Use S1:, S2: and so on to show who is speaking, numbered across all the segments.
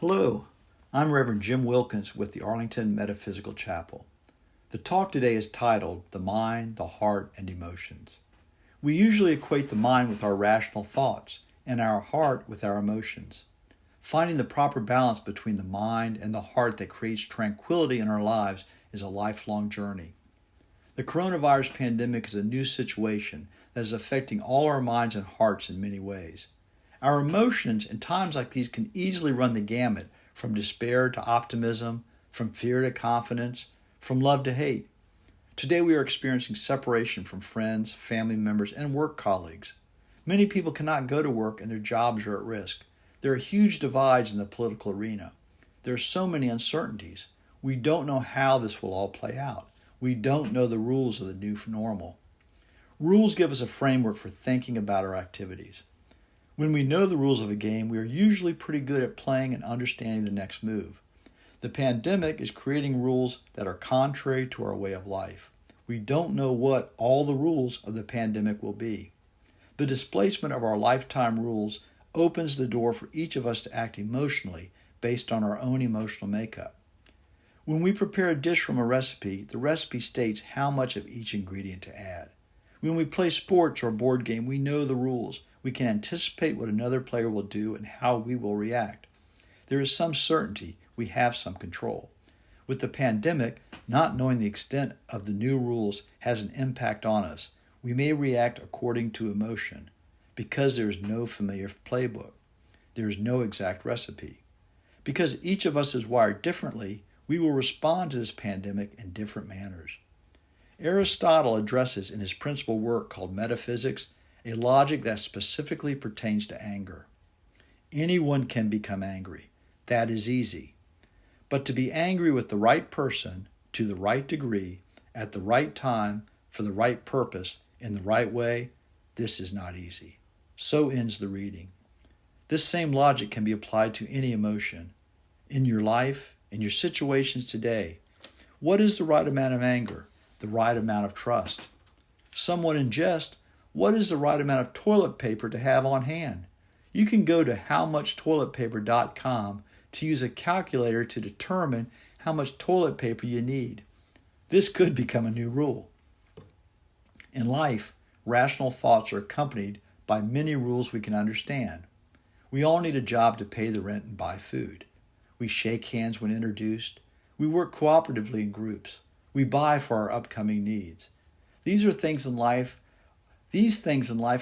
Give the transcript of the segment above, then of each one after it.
S1: Hello, I'm Reverend Jim Wilkins with the Arlington Metaphysical Chapel. The talk today is titled The Mind, the Heart, and Emotions. We usually equate the mind with our rational thoughts and our heart with our emotions. Finding the proper balance between the mind and the heart that creates tranquility in our lives is a lifelong journey. The coronavirus pandemic is a new situation that is affecting all our minds and hearts in many ways. Our emotions in times like these can easily run the gamut from despair to optimism, from fear to confidence, from love to hate. Today we are experiencing separation from friends, family members, and work colleagues. Many people cannot go to work and their jobs are at risk. There are huge divides in the political arena. There are so many uncertainties. We don't know how this will all play out. We don't know the rules of the new normal. Rules give us a framework for thinking about our activities. When we know the rules of a game, we are usually pretty good at playing and understanding the next move. The pandemic is creating rules that are contrary to our way of life. We don't know what all the rules of the pandemic will be. The displacement of our lifetime rules opens the door for each of us to act emotionally based on our own emotional makeup. When we prepare a dish from a recipe, the recipe states how much of each ingredient to add. When we play sports or a board game, we know the rules. We can anticipate what another player will do and how we will react. There is some certainty. We have some control. With the pandemic, not knowing the extent of the new rules has an impact on us. We may react according to emotion because there is no familiar playbook. There is no exact recipe. Because each of us is wired differently, we will respond to this pandemic in different manners. Aristotle addresses in his principal work called Metaphysics a logic that specifically pertains to anger. Anyone can become angry. That is easy. But to be angry with the right person, to the right degree, at the right time, for the right purpose, in the right way, this is not easy. So ends the reading. This same logic can be applied to any emotion. In your life, in your situations today, what is the right amount of anger? The right amount of trust? Someone in jest, what is the right amount of toilet paper to have on hand? You can go to howmuchtoiletpaper.com to use a calculator to determine how much toilet paper you need. This could become a new rule. In life, rational thoughts are accompanied by many rules we can understand. We all need a job to pay the rent and buy food. We shake hands when introduced. We work cooperatively in groups. We buy for our upcoming needs. These things in life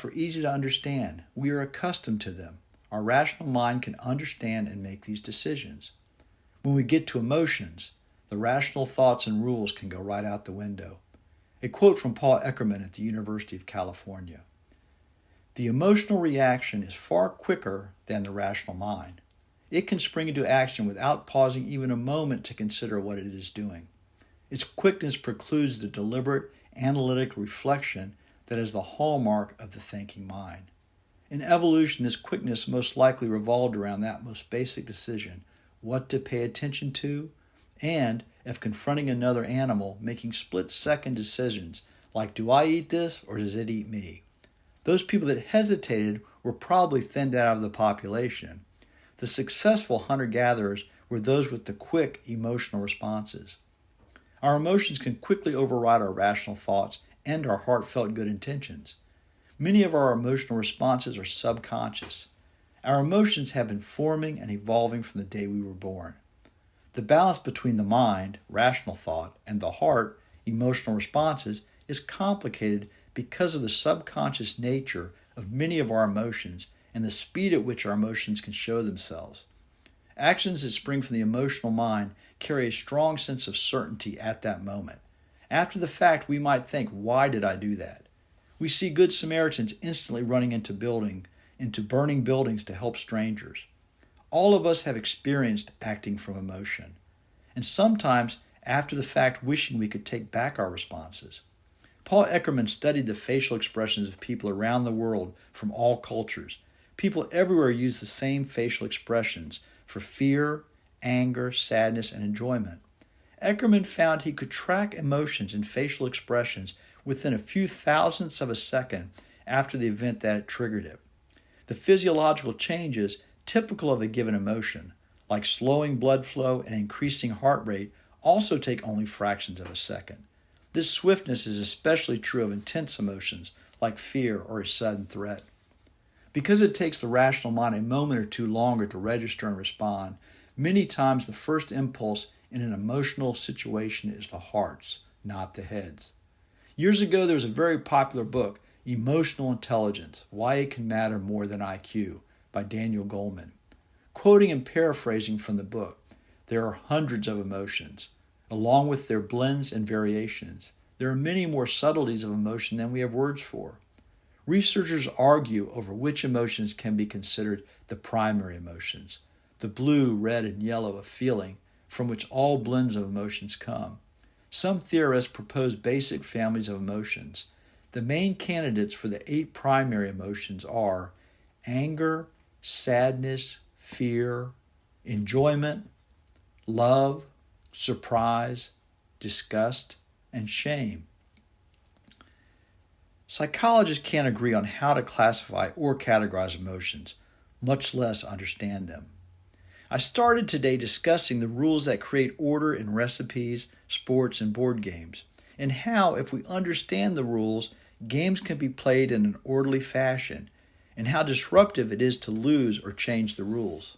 S1: are easy to understand. We are accustomed to them. Our rational mind can understand and make these decisions. When we get to emotions, the rational thoughts and rules can go right out the window. A quote from Paul Eckerman at the University of California. The emotional reaction is far quicker than the rational mind. It can spring into action without pausing even a moment to consider what it is doing. Its quickness precludes the deliberate, analytic reflection that is the hallmark of the thinking mind. In evolution, this quickness most likely revolved around that most basic decision, what to pay attention to, and, if confronting another animal, making split-second decisions like, do I eat this or does it eat me? Those people that hesitated were probably thinned out of the population. The successful hunter-gatherers were those with the quick emotional responses. Our emotions can quickly override our rational thoughts and our heartfelt good intentions. Many of our emotional responses are subconscious. Our emotions have been forming and evolving from the day we were born. The balance between the mind, rational thought, and the heart, emotional responses, is complicated because of the subconscious nature of many of our emotions and the speed at which our emotions can show themselves. Actions that spring from the emotional mind carry a strong sense of certainty at that moment. After the fact, we might think, why did I do that? We see Good Samaritans instantly running into burning buildings to help strangers. All of us have experienced acting from emotion, and sometimes after the fact wishing we could take back our responses. Paul Eckerman studied the facial expressions of people around the world from all cultures. People everywhere use the same facial expressions for fear, anger, sadness, and enjoyment. Eckerman found he could track emotions and facial expressions within a few thousandths of a second after the event that triggered it. The physiological changes typical of a given emotion, like slowing blood flow and increasing heart rate, also take only fractions of a second. This swiftness is especially true of intense emotions like fear or a sudden threat. Because it takes the rational mind a moment or two longer to register and respond, many times the first impulse in an emotional situation is the heart's, not the head's. Years ago, there was a very popular book, Emotional Intelligence, Why It Can Matter More Than IQ, by Daniel Goleman. Quoting and paraphrasing from the book, there are hundreds of emotions, along with their blends and variations. There are many more subtleties of emotion than we have words for. Researchers argue over which emotions can be considered the primary emotions, the blue, red, and yellow of feeling, from which all blends of emotions come. Some theorists propose basic families of emotions. The main candidates for the 8 primary emotions are anger, sadness, fear, enjoyment, love, surprise, disgust, and shame. Psychologists can't agree on how to classify or categorize emotions, much less understand them. I started today discussing the rules that create order in recipes, sports, and board games, and how, if we understand the rules, games can be played in an orderly fashion, and how disruptive it is to lose or change the rules.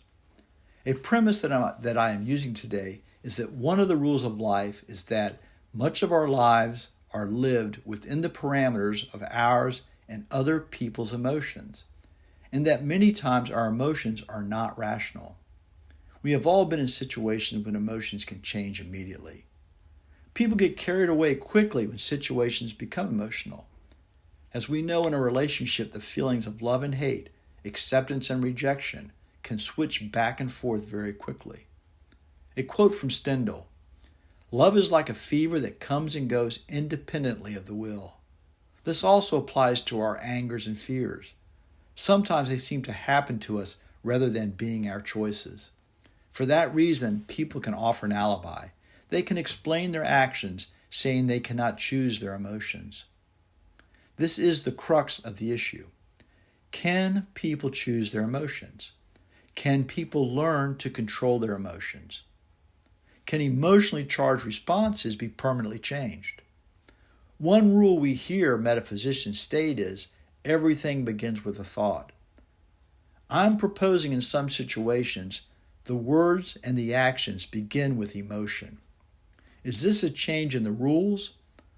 S1: A premise that I am using today is that one of the rules of life is that much of our lives are lived within the parameters of ours and other people's emotions, and that many times our emotions are not rational. We have all been in situations when emotions can change immediately. People get carried away quickly when situations become emotional. As we know in a relationship, the feelings of love and hate, acceptance and rejection can switch back and forth very quickly. A quote from Stendhal: "Love is like a fever that comes and goes independently of the will." This also applies to our angers and fears. Sometimes they seem to happen to us rather than being our choices. For that reason, people can offer an alibi. They can explain their actions, saying they cannot choose their emotions. This is the crux of the issue. Can people choose their emotions? Can people learn to control their emotions? Can emotionally charged responses be permanently changed? One rule we hear metaphysicians state is, everything begins with a thought. I'm proposing in some situations, the words and the actions begin with emotion. Is this a change in the rules,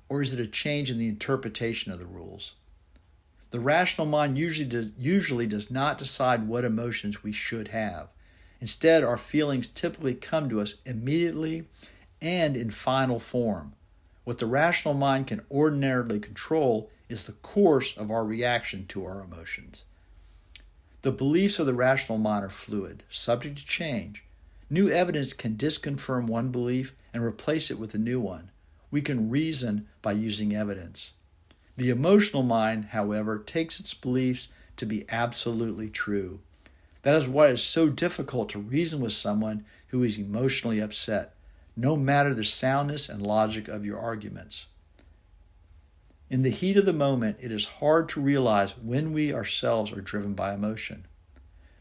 S1: or is it a change in the interpretation of the rules? The rational mind usually does not decide what emotions we should have. Instead, our feelings typically come to us immediately and in final form. What the rational mind can ordinarily control is the course of our reaction to our emotions. The beliefs of the rational mind are fluid, subject to change. New evidence can disconfirm one belief and replace it with a new one. We can reason by using evidence. The emotional mind, however, takes its beliefs to be absolutely true. That is why it is so difficult to reason with someone who is emotionally upset, no matter the soundness and logic of your arguments. In the heat of the moment, it is hard to realize when we ourselves are driven by emotion.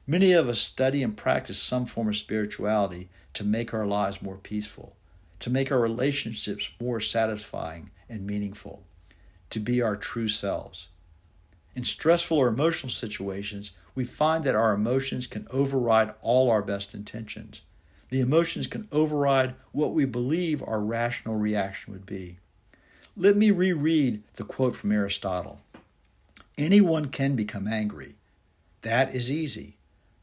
S1: Many of us study and practice some form of spirituality to make our lives more peaceful, to make our relationships more satisfying and meaningful, to be our true selves. In stressful or emotional situations, we find that our emotions can override all our best intentions. The emotions can override what we believe our rational reaction would be. Let me reread the quote from Aristotle. "Anyone can become angry. That is easy.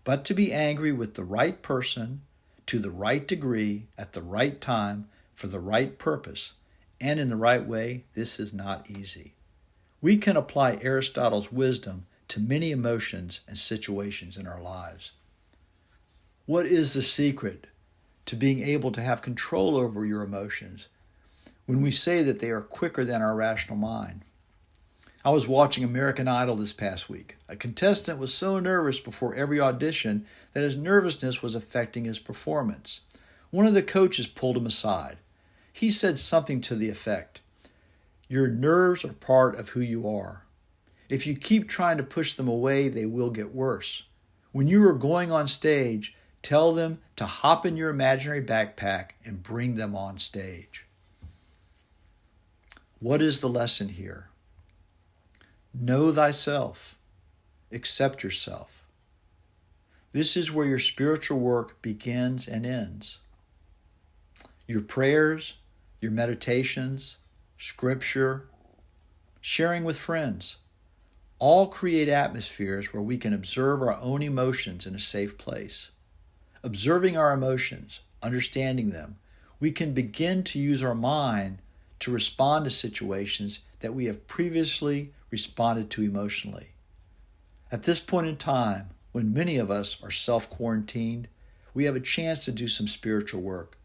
S1: But to be angry with the right person, to the right degree, at the right time, for the right purpose, and in the right way, this is not easy." We can apply Aristotle's wisdom to many emotions and situations in our lives. What is the secret to being able to have control over your emotions when we say that they are quicker than our rational mind? I was watching American Idol this past week. A contestant was so nervous before every audition that his nervousness was affecting his performance. One of the coaches pulled him aside. He said something to the effect, "Your nerves are part of who you are. If you keep trying to push them away, they will get worse. When you are going on stage, Tell them to hop in your imaginary backpack and bring them on stage. What is the lesson here? Know thyself. Accept yourself. This is where your spiritual work begins and ends. Your prayers, your meditations, scripture, sharing with friends, all create atmospheres where we can observe our own emotions in a safe place. Observing our emotions, understanding them, we can begin to use our mind to respond to situations that we have previously responded to emotionally. At this point in time, when many of us are self-quarantined, we have a chance to do some spiritual work,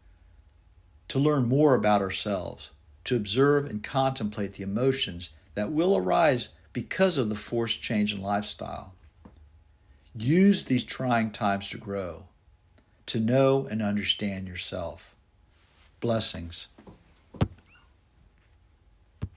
S1: to learn more about ourselves, to observe and contemplate the emotions that will arise because of the forced change in lifestyle. Use these trying times to grow, to know and understand yourself. Blessings.